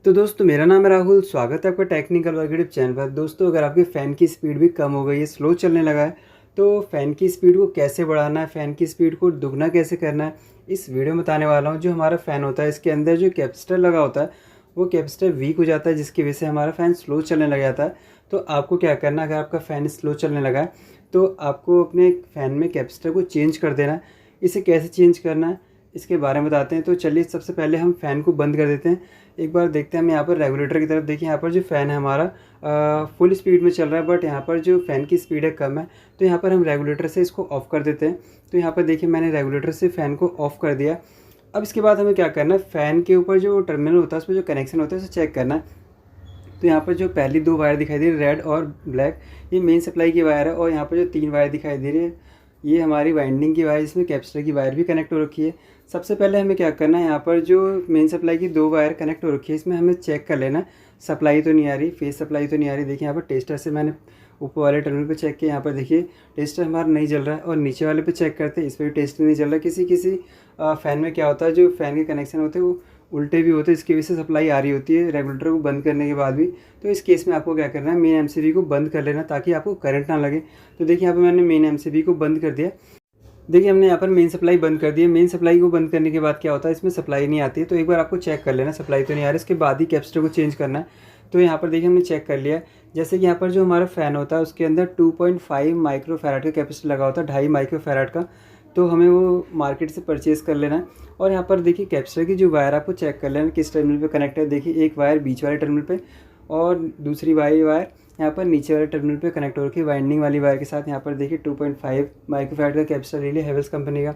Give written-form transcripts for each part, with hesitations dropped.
तो दोस्तों मेरा नाम है राहुल। स्वागत है आपका टेक्निकल वर्क यूट्यूब चैनल पर। दोस्तों अगर आपके फ़ैन की स्पीड भी कम हो गई है, स्लो चलने लगा है, तो फ़ैन की स्पीड को कैसे बढ़ाना है, फ़ैन की स्पीड को दुगना कैसे करना है, इस वीडियो में बताने वाला हूँ। जो हमारा फ़ैन होता है इसके अंदर जो कैपेसिटर लगा होता है वो कैपेसिटर वीक हो जाता है, जिसकी वजह से हमारा फ़ैन स्लो चलने लग जाता है। तो आपको क्या करना है, अगर आपका फ़ैन स्लो चलने लगा है तो आपको अपने फ़ैन में कैपेसिटर को चेंज कर देना है। इसे कैसे चेंज करना है इसके बारे में बताते हैं। तो चलिए सबसे पहले हम फ़ैन को बंद कर देते हैं। एक बार देखते हैं हम यहाँ पर रेगुलेटर की तरफ। देखिए यहाँ पर जो फ़ैन है हमारा फुल स्पीड में चल रहा है, बट यहाँ पर जो फ़ैन की स्पीड है कम है। तो यहाँ पर हम रेगुलेटर से इसको ऑफ़ कर देते हैं। तो यहाँ पर देखिए मैंने रेगुलेटर से फ़ैन को ऑफ़ कर दिया। अब इसके बाद हमें क्या करना है, फ़ैन के ऊपर जो टर्मिनल होता है उसमें जो कनेक्शन होता है उसे चेक करना है। तो यहाँ पर जो पहली दो वायर दिखाई दे रही है रेड और ब्लैक, ये मेन सप्लाई की वायर है। और यहाँ पर जो तीन वायर दिखाई दे रही है ये हमारी वाइंडिंग की वायर, इसमें कैपेसिटर की वायर भी कनेक्ट हो रखी है। सबसे पहले हमें क्या करना है, यहाँ पर जो मेन सप्लाई की दो वायर कनेक्ट हो रखी है इसमें हमें चेक कर लेना सप्लाई तो नहीं आ रही, फेस सप्लाई तो नहीं आ रही। देखिए यहाँ पर टेस्टर से मैंने ऊपर वाले टर्मिनल पे चेक किया, यहाँ पर देखिए टेस्टर हमारा नहीं जल रहा है। और नीचे वाले पे चेक करते हैं, इस पर भी टेस्टर नहीं जल रहा। किसी किसी फ़ैन में क्या होता है, जो फ़ैन के कनेक्शन होते हैं वो उल्टे भी होते हैं, इसकी वजह से सप्लाई आ रही होती है रेगुलेटर को बंद करने के बाद भी। तो इस केस में आपको क्या करना है, मेन एमसीबी को बंद कर लेना ताकि आपको करंट ना लगे। तो देखिए यहाँ पर मैंने मेन एमसीबी को बंद कर दिया। देखिए हमने यहाँ पर मेन सप्लाई बंद कर दी है। मेन सप्लाई को बंद करने के बाद क्या होता है, इसमें सप्लाई नहीं आती है। तो एक बार आपको चेक कर लेना सप्लाई तो नहीं आ रही, इसके बाद ही कैपेसिटर को चेंज करना है। तो यहाँ पर देखिए हमने चेक कर लिया। जैसे कि यहाँ पर जो हमारा फ़ैन होता है उसके अंदर 2.5 माइक्रो फैराड का कैपेसिटर लगा होता है, 2.5 माइक्रो फैराड का। तो हमें वो मार्केट से परचेज़ कर लेना है। और यहाँ पर देखिए कैपेसिटर की जो वायर आपको चेक कर लेना किस टर्मिनल पे कनेक्ट है। देखिए एक वायर बीच वाले टर्मिनल पे और दूसरी वायर यहाँ पर नीचे वाले टर्मिनल पे कनेक्ट हो रखी है वाइंडिंग वाली वायर के साथ। यहाँ पर देखिए 2.5 माइक्रोफैराड का कैपेसिटर ले लिया हेवेल्स कंपनी का।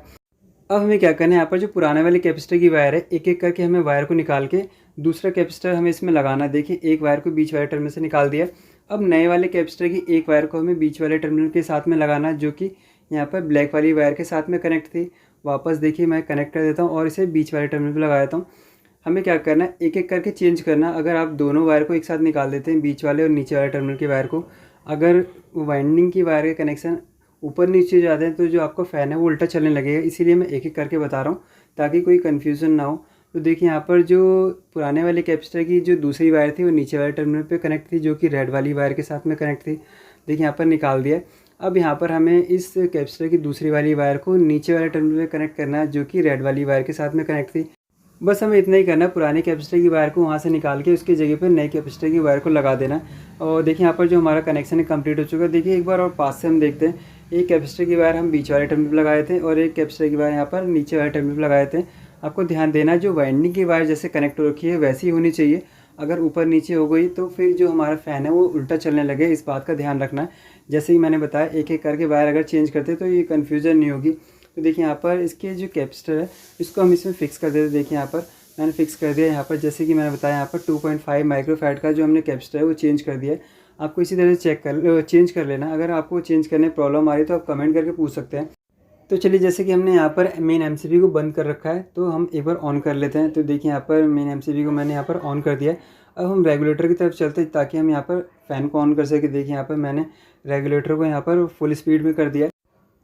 अब हमें क्या करना है, यहाँ पर जो पुराने वाले कैपेसिटर की वायर है एक एक करके हमें वायर को निकाल के दूसरा कैपेसिटर हमें इसमें लगाना है। देखिए एक वायर को बीच वाले टर्मिनल से निकाल दिया। अब नए वाले कैपेसिटर की एक वायर को हमें बीच वाले टर्मिनल के साथ में लगाना है, जो कि यहाँ पर ब्लैक वाली वायर के साथ में कनेक्ट थी। वापस देखिए मैं कनेक्ट कर देता हूँ और इसे बीच वाले टर्मिनल पर लगा देता हूँ। हमें क्या करना है, एक एक करके चेंज करना। अगर आप दोनों वायर को एक साथ निकाल देते हैं, बीच वाले और नीचे वाले टर्मिनल की वायर को, अगर वाइंडिंग की वायर के कनेक्शन ऊपर नीचे जाते हैं तो जो आपका फ़ैन है वो उल्टा चलने लगेगा। इसीलिए मैं एक एक करके बता रहा हूँ ताकि कोई कन्फ्यूज़न ना हो। तो देखिए यहाँ पर जो पुराने वाले कैपेसिटर की जो दूसरी वायर थी वो नीचे वाले टर्मिनल पे कनेक्ट थी, जो कि रेड वाली वायर के साथ में कनेक्ट थी। देखिए यहाँ पर निकाल दिया। अब यहाँ पर हमें इस कैपेसिटर की दूसरी वाली वायर को नीचे वाले टर्मिनल पे कनेक्ट करना है, जो कि रेड वाली वायर के साथ में कनेक्ट थी। बस हमें इतना ही करना है, पुराने कैपेसिटर की वायर को वहाँ से निकाल के उसकी जगह पर नए कैपेसिटर की वायर को लगा देना। और देखिए यहाँ पर जो हमारा कनेक्शन है कंप्लीट हो चुका है। देखिए एक बार और पास से हम देखते हैं, एक कैपेसिटर की वायर हम बीच वाले टर्मिनल पर लगाए थे और एक कैपेसिटर की वायर यहाँ पर नीचे वाले टर्मिनल पर लगाए थे। आपको ध्यान देना है जो वाइंडिंग की वायर जैसे कनेक्ट हो रखी है वैसी ही होनी चाहिए। अगर ऊपर नीचे हो गई तो फिर जो हमारा फ़ैन है वो उल्टा चलने लगे, इस बात का ध्यान रखना है। जैसे ही मैंने बताया एक एक करके वायर अगर चेंज करते तो ये कन्फ्यूज़न नहीं होगी। तो देखिए यहाँ पर इसके जो कैपेसिटर है इसको हम इसमें फ़िक्स कर देते। देखिए यहाँ पर मैंने फ़िक्स कर दिया। यहाँ पर जैसे कि मैंने बताया यहाँ पर 2.5 माइक्रोफैराड का जो हमने कैपेसिटर है वो चेंज कर दिया है। आपको इसी तरह से चेंज कर लेना। अगर आपको चेंज करने में प्रॉब्लम आ रही है तो आप कमेंट करके पूछ सकते हैं। तो चलिए जैसे कि हमने यहाँ पर मेन एमसीबी को बंद कर रखा है तो हम एक बार ऑन कर लेते हैं। तो देखिए यहाँ पर मेन एमसीबी को मैंने यहाँ पर ऑन कर दिया है। अब हम रेगुलेटर की तरफ चलते हैं ताकि हम यहाँ पर फ़ैन को ऑन कर सके। देखिए यहाँ पर मैंने रेगुलेटर को यहाँ पर फुल स्पीड में कर दिया है।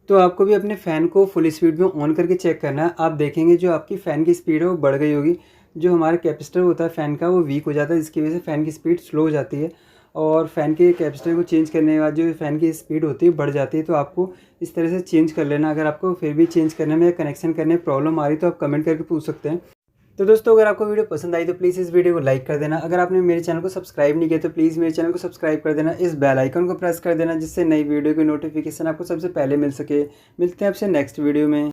तो आपको भी अपने फ़ैन को फुल स्पीड में ऑन करके चेक करना है। आप देखेंगे जो आपकी फ़ैन की स्पीड है वो बढ़ गई होगी। जो हमारा कैपेसिटर होता है फ़ैन का वो वीक हो जाता है, जिसकी वजह से फ़ैन की स्पीड स्लो हो जाती है। और फ़ैन के कैपेसिटर को चेंज करने के बाद जो फ़ैन की स्पीड होती है बढ़ जाती है। तो आपको इस तरह से चेंज कर लेना। अगर आपको फिर भी चेंज करने में या कनेक्शन करने में प्रॉब्लम आ रही तो आप कमेंट करके पूछ सकते हैं। तो दोस्तों अगर आपको वीडियो पसंद आई तो प्लीज़ इस वीडियो को लाइक कर देना। अगर आपने मेरे चैनल को सब्सक्राइब नहीं किया तो प्लीज़ मेरे चैनल को सब्सक्राइब कर देना, इस बेल आइकन को प्रेस कर देना जिससे नई वीडियो की नोटिफिकेशन आपको सबसे पहले मिल सके। मिलते हैं आपसे नेक्स्ट वीडियो में।